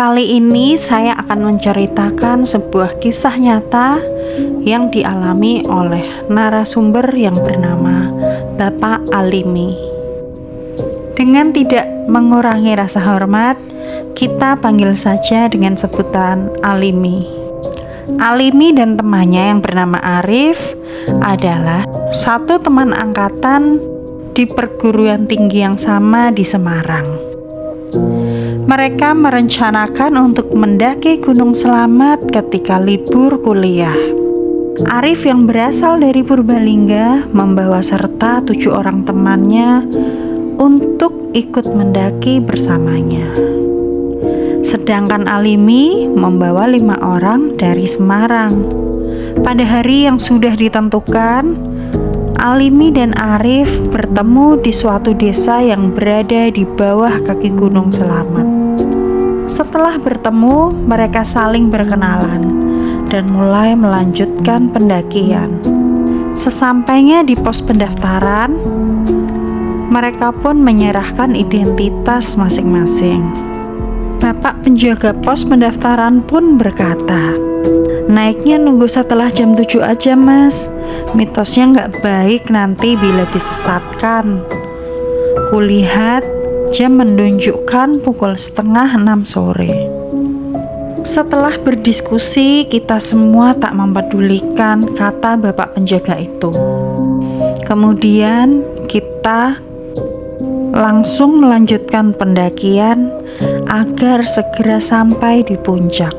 Kali ini saya akan menceritakan sebuah kisah nyata yang dialami oleh narasumber yang bernama Bapak Alimi. Dengan tidak mengurangi rasa hormat, kita panggil saja dengan sebutan Alimi. Alimi dan temannya yang bernama Arif adalah satu teman angkatan di perguruan tinggi yang sama di Semarang. Mereka merencanakan untuk mendaki Gunung Slamet ketika libur kuliah. Arif yang berasal dari Purbalingga membawa serta 7 orang temannya untuk ikut mendaki bersamanya. Sedangkan Alimi membawa 5 orang dari Semarang. Pada hari yang sudah ditentukan, Alimi dan Arif bertemu di suatu desa yang berada di bawah kaki Gunung Slamet. Setelah bertemu, mereka saling berkenalan dan mulai melanjutkan pendakian. Sesampainya di pos pendaftaran, mereka pun menyerahkan identitas masing-masing. Bapak penjaga pos pendaftaran pun berkata, "Naiknya nunggu setelah jam 7 aja mas, mitosnya nggak baik nanti bila disesatkan. Kulihat jam menunjukkan pukul 5:30 sore." Setelah berdiskusi, kita semua tak mempedulikan kata bapak penjaga itu. Kemudian kita langsung melanjutkan pendakian agar segera sampai di puncak.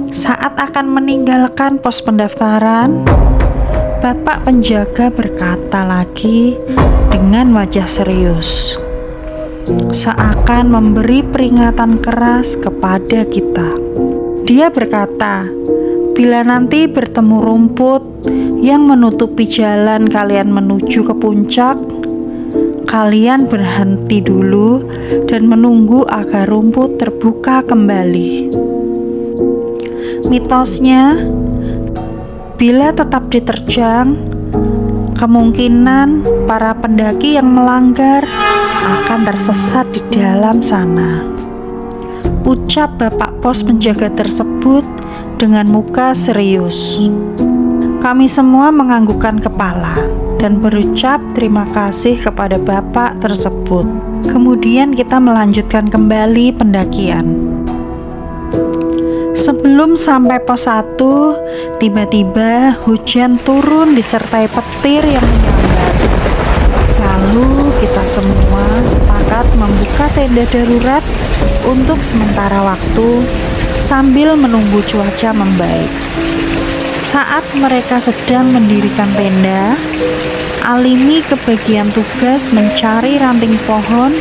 Saat akan meninggalkan pos pendaftaran, bapak penjaga berkata lagi dengan wajah serius, seakan memberi peringatan keras kepada kita. Dia berkata, "Bila nanti bertemu rumput yang menutupi jalan kalian menuju ke puncak, kalian berhenti dulu dan menunggu agar rumput terbuka kembali. Mitosnya, bila tetap diterjang, kemungkinan para pendaki yang melanggar akan tersesat di dalam sana." Ucap bapak pos penjaga tersebut dengan muka serius. Kami semua menganggukkan kepala dan berucap terima kasih kepada bapak tersebut. Kemudian kita melanjutkan kembali pendakian. Sebelum sampai pos 1, tiba-tiba hujan turun disertai petir yang menyambar. Lalu kita semua sepakat membuka tenda darurat untuk sementara waktu sambil menunggu cuaca membaik. Saat mereka sedang mendirikan tenda, Alimi kebagian tugas mencari ranting pohon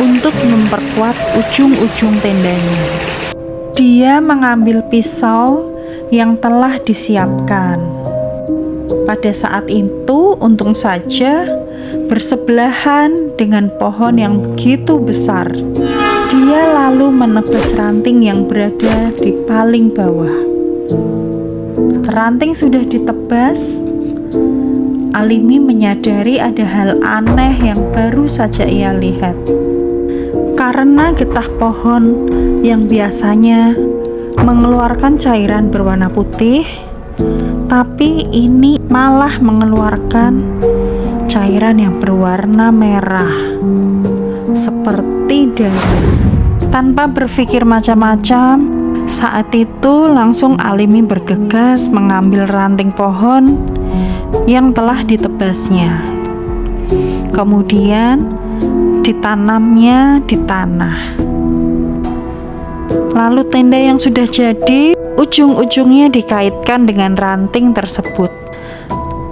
untuk memperkuat ujung-ujung tendanya. Dia mengambil pisau yang telah disiapkan. Pada saat itu, untung saja bersebelahan dengan pohon yang begitu besar. Dia lalu menebas ranting yang berada di paling bawah. Ranting sudah ditebas, Alimi menyadari ada hal aneh yang baru saja ia lihat. Karena getah pohon yang biasanya mengeluarkan cairan berwarna putih, tapi ini malah mengeluarkan cairan yang berwarna merah, seperti darah. Tanpa berpikir macam-macam, saat itu langsung Alimi bergegas mengambil ranting pohon yang telah ditebasnya. Kemudian ditanamnya di tanah. Lalu tenda yang sudah jadi, ujung-ujungnya dikaitkan dengan ranting tersebut.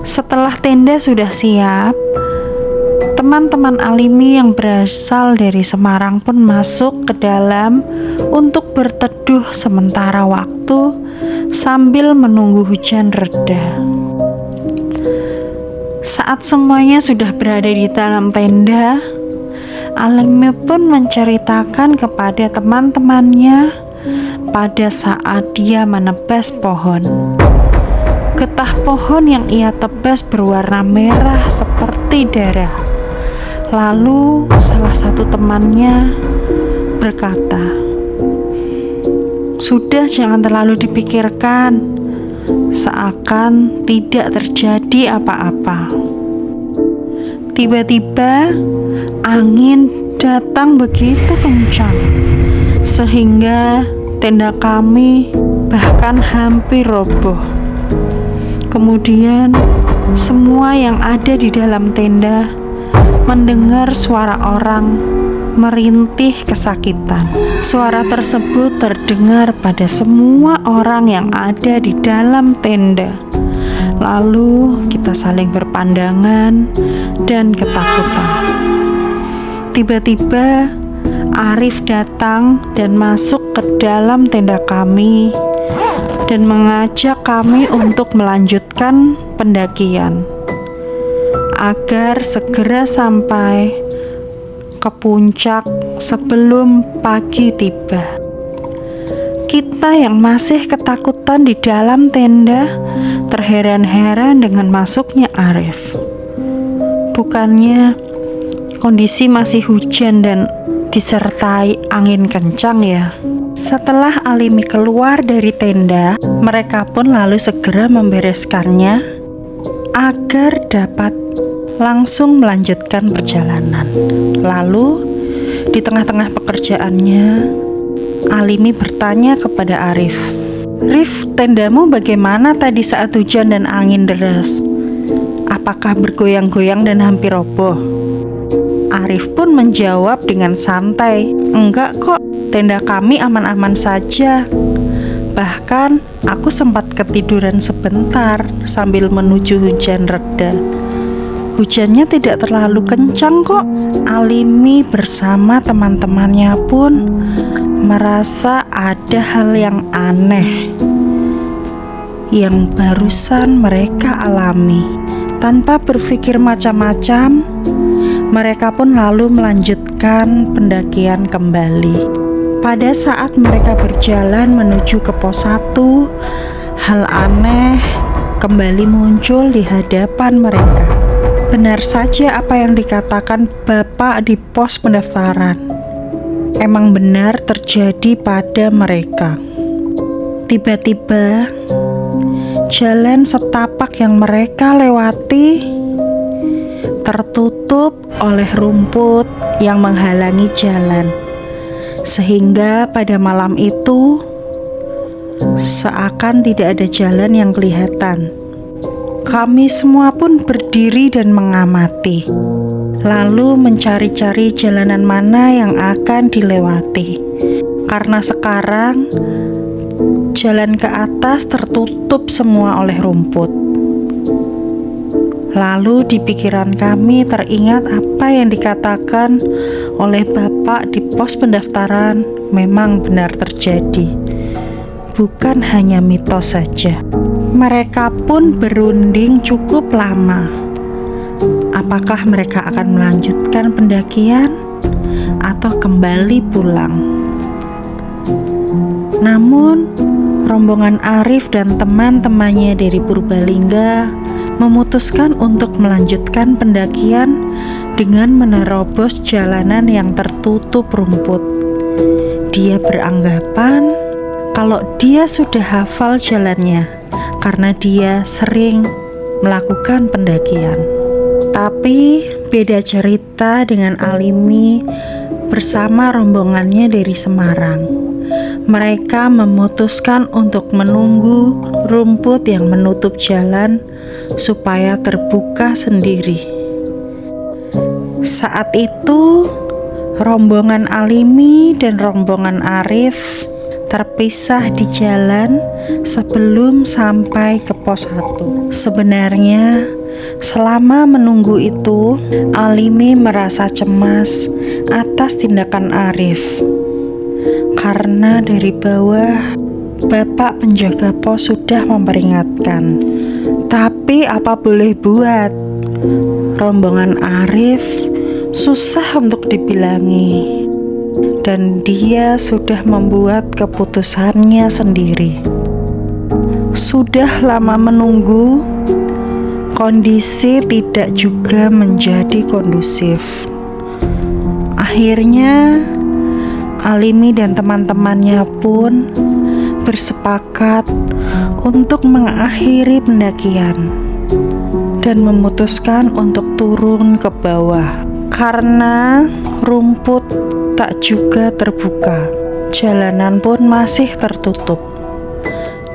Setelah tenda sudah siap, teman-teman Alimi yang berasal dari Semarang pun masuk ke dalam untuk berteduh sementara waktu sambil menunggu hujan reda. Saat semuanya sudah berada di dalam tenda, Alimi pun menceritakan kepada teman-temannya pada saat dia menebas pohon. Getah pohon yang ia tebas berwarna merah seperti darah. Lalu salah satu temannya berkata, Sudah, jangan terlalu dipikirkan, seakan tidak terjadi apa-apa. Tiba-tiba angin datang begitu kencang sehingga tenda kami bahkan hampir roboh. Kemudian semua yang ada di dalam tenda mendengar suara orang merintih kesakitan. Suara tersebut terdengar pada semua orang yang ada di dalam tenda. Lalu kita saling berpandangan dan ketakutan. Tiba-tiba Arif datang dan masuk ke dalam tenda kami dan mengajak kami untuk melanjutkan pendakian agar segera sampai ke puncak sebelum pagi tiba. Kita yang masih ketakutan di dalam tenda terheran-heran dengan masuknya Arif. Bukannya kondisi masih hujan dan disertai angin kencang ya. Setelah Alimi keluar dari tenda, mereka pun lalu segera membereskannya agar dapat langsung melanjutkan perjalanan. Lalu di tengah-tengah pekerjaannya, Alimi bertanya kepada Arif, "Rif, tendamu bagaimana tadi saat hujan dan angin deras? Apakah bergoyang-goyang dan hampir roboh?" Arif pun menjawab dengan santai, "Enggak kok, tenda kami aman-aman saja. Bahkan aku sempat ketiduran sebentar sambil menuju hujan reda. Hujannya tidak terlalu kencang kok." Alimi bersama teman-temannya pun merasa ada hal yang aneh yang barusan mereka alami. Tanpa berpikir macam-macam, mereka pun lalu melanjutkan pendakian kembali. Pada saat mereka berjalan menuju ke pos 1, hal aneh kembali muncul di hadapan mereka. Benar saja apa yang dikatakan Bapak di pos pendaftaran. Emang benar terjadi pada mereka. Tiba-tiba, jalan setapak yang mereka lewati tertutup oleh rumput yang menghalangi jalan. Sehingga pada malam itu, seakan tidak ada jalan yang kelihatan. Kami semua pun berdiri dan mengamati, lalu mencari-cari jalanan mana yang akan dilewati. Karena sekarang jalan ke atas tertutup semua oleh rumput. Lalu di pikiran kami teringat apa yang dikatakan oleh Bapak di pos pendaftaran memang benar terjadi. Bukan hanya mitos saja. Mereka pun berunding cukup lama. Apakah mereka akan melanjutkan pendakian atau kembali pulang? Namun, rombongan Arif dan teman-temannya dari Purbalingga memutuskan untuk melanjutkan pendakian dengan menerobos jalanan yang tertutup rumput. Dia beranggapan kalau dia sudah hafal jalannya karena dia sering melakukan pendakian. Tapi beda cerita dengan Alimi bersama rombongannya dari Semarang. Mereka memutuskan untuk menunggu rumput yang menutup jalan supaya terbuka sendiri. Saat itu, rombongan Alimi dan rombongan Arif terpisah di jalan sebelum sampai ke pos 1. Sebenarnya, selama menunggu itu, Alimi merasa cemas atas tindakan Arif. Karena dari bawah, Bapak penjaga pos sudah memperingatkan. Tapi apa boleh buat? Rombongan Arif susah untuk dibilangi. Dan dia sudah membuat keputusannya sendiri. Sudah lama menunggu, kondisi tidak juga menjadi kondusif. Akhirnya, Alimi dan teman-temannya pun bersepakat untuk mengakhiri pendakian dan memutuskan untuk turun ke bawah karena rumput tak juga terbuka. Jalanan pun masih tertutup.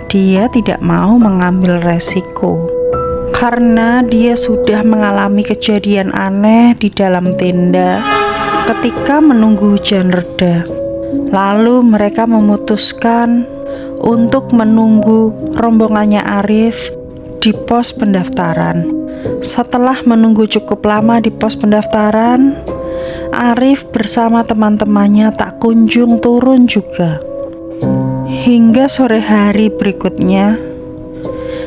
Dia tidak mau mengambil resiko karena dia sudah mengalami kejadian aneh di dalam tenda ketika menunggu hujan reda. Lalu mereka memutuskan untuk menunggu rombongannya Arif di pos pendaftaran. Setelah menunggu cukup lama di pos pendaftaran, Arif bersama teman-temannya tak kunjung turun juga. Hingga sore hari berikutnya,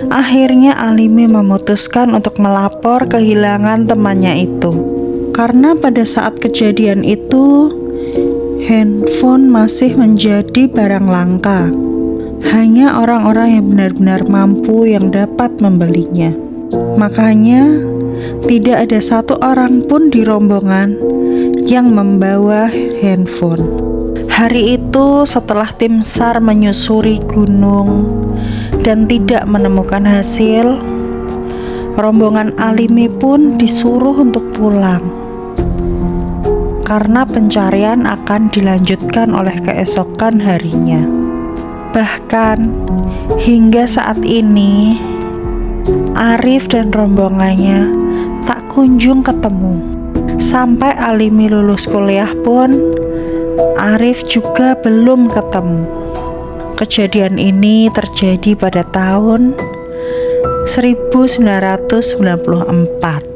akhirnya Alimi memutuskan untuk melapor kehilangan temannya itu. Karena pada saat kejadian itu, handphone masih menjadi barang langka. Hanya orang-orang yang benar-benar mampu yang dapat membelinya. Makanya, tidak ada satu orang pun di rombongan yang membawa handphone. Hari itu setelah tim SAR menyusuri gunung dan tidak menemukan hasil, rombongan Alimi pun disuruh untuk pulang karena pencarian akan dilanjutkan oleh keesokan harinya. Bahkan hingga saat ini Arif dan rombongannya tak kunjung ketemu. Sampai Alimi lulus kuliah pun Arif juga belum ketemu. Kejadian ini terjadi pada tahun 1994.